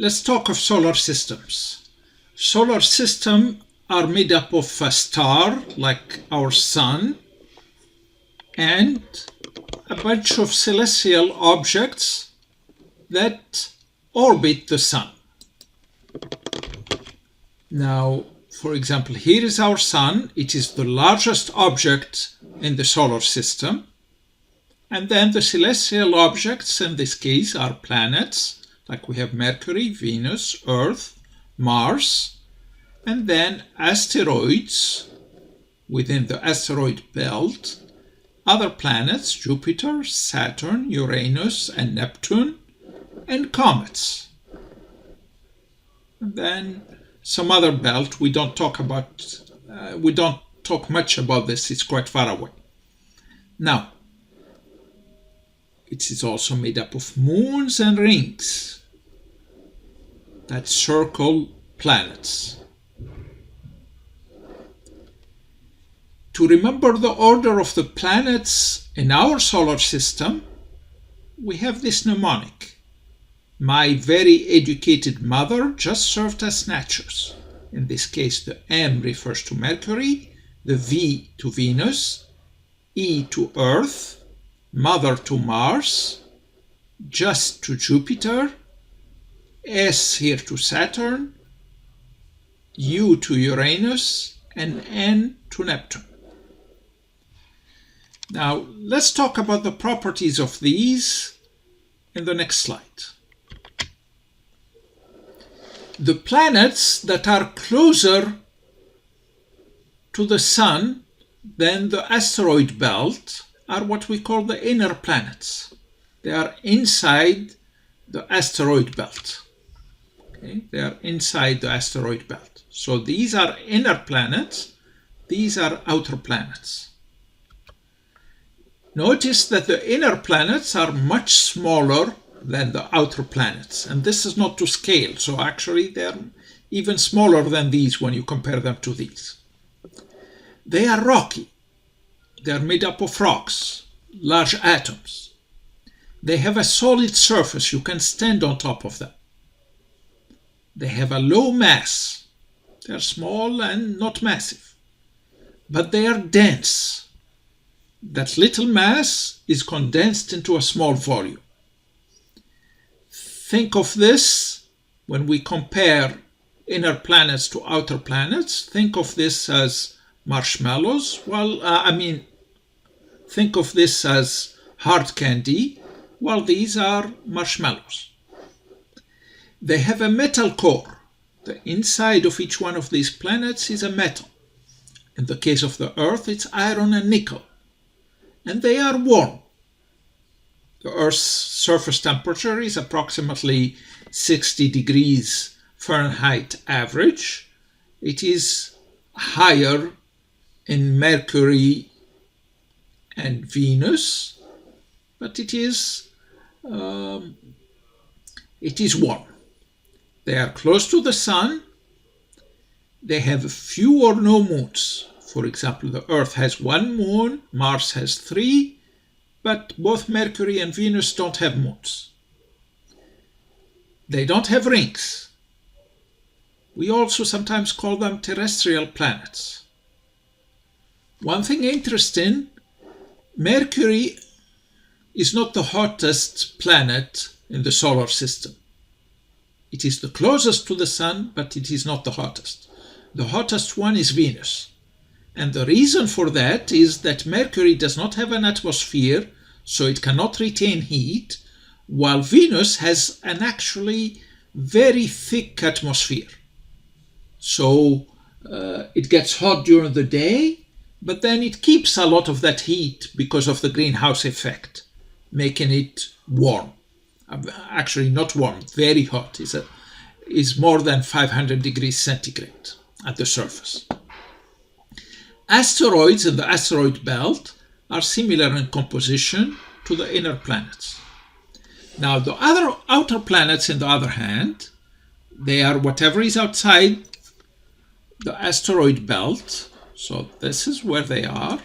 let's talk of solar systems. Solar systems are made up of a star, like our sun, and a bunch of celestial objects that orbit the sun. Now, for example, here is our sun. It is the largest object in the solar system. And then the celestial objects in this case are planets, like we have Mercury, Venus, Earth, Mars, and then asteroids within the asteroid belt, other planets, Jupiter, Saturn, Uranus, and Neptune, and comets. And then some other belt we don't talk much about this, it's quite far away. Now, it is also made up of moons and rings that circle planets. To remember the order of the planets in our solar system, we have this mnemonic. My very educated mother just served as snatchers. In this case, the M refers to Mercury, the V to Venus, E to Earth, Mother to Mars, just to Jupiter, S here to Saturn, U to Uranus, and N to Neptune. Now, let's talk about the properties of these in the next slide. The planets that are closer to the Sun than the asteroid belt are what we call the inner planets. They are inside the asteroid belt. Okay? They are inside the asteroid belt. So these are inner planets, these are outer planets. Notice that the inner planets are much smaller than the outer planets, and this is not to scale, so actually they're even smaller than these when you compare them to these. They are rocky. They are made up of rocks, large atoms. They have a solid surface, you can stand on top of them. They have a low mass. They are small and not massive, but they are dense. That little mass is condensed into a small volume. Think of this when we compare inner planets to outer planets. Think of this as marshmallows. Think of this as hard candy, while these are marshmallows. They have a metal core. The inside of each one of these planets is a metal. In the case of the Earth, it's iron and nickel. And they are warm. The Earth's surface temperature is approximately 60 degrees Fahrenheit average. It is higher in Mercury and Venus, but it is warm. They are close to the Sun. They have few or no moons. For example, the Earth has 1 moon, Mars has 3, but both Mercury and Venus don't have moons. They don't have rings. We also sometimes call them terrestrial planets. One thing interesting, Mercury is not the hottest planet in the solar system. It is the closest to the Sun, but it is not the hottest. The hottest one is Venus. And the reason for that is that Mercury does not have an atmosphere, so it cannot retain heat, while Venus has an actually very thick atmosphere. So it gets hot during the day, but then it keeps a lot of that heat because of the greenhouse effect, making it warm. Actually not warm, very hot. Is more than 500 degrees centigrade at the surface. Asteroids in the asteroid belt are similar in composition to the inner planets. Now, the other outer planets, on the other hand, they are whatever is outside the asteroid belt. So this is where they are.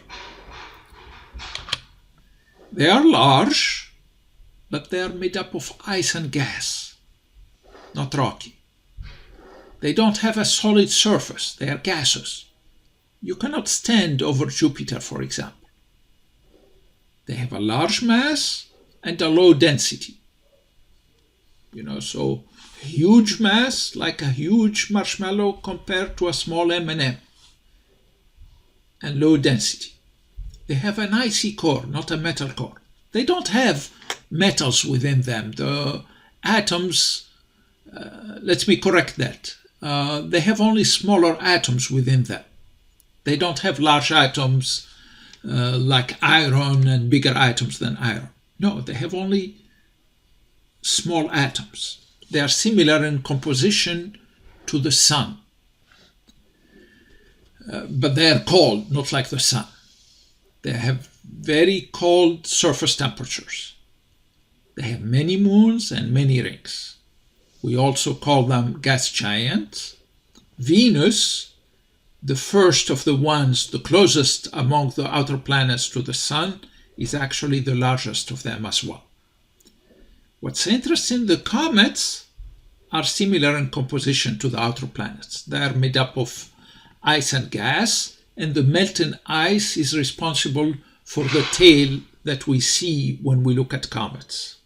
They are large, but they are made up of ice and gas. not rocky. They don't have a solid surface. They are gaseous. You cannot stand over Jupiter, for example. They have a large mass and a low density. So huge mass, like a huge marshmallow compared to a small M&M, and low density. They have an icy core, not a metal core. They don't have metals within them. The atoms, let me correct that. They have only smaller atoms within them. They don't have large atoms like iron and bigger atoms than iron. No, they have only small atoms. They are similar in composition to the sun. But they are cold, not like the sun. They have very cold surface temperatures. They have many moons and many rings. We also call them gas giants. Venus, the first of the ones, the closest among the outer planets to the sun, is actually the largest of them as well. What's interesting, the comets are similar in composition to the outer planets. They are made up of ice and gas, and the melting ice is responsible for the tail that we see when we look at comets.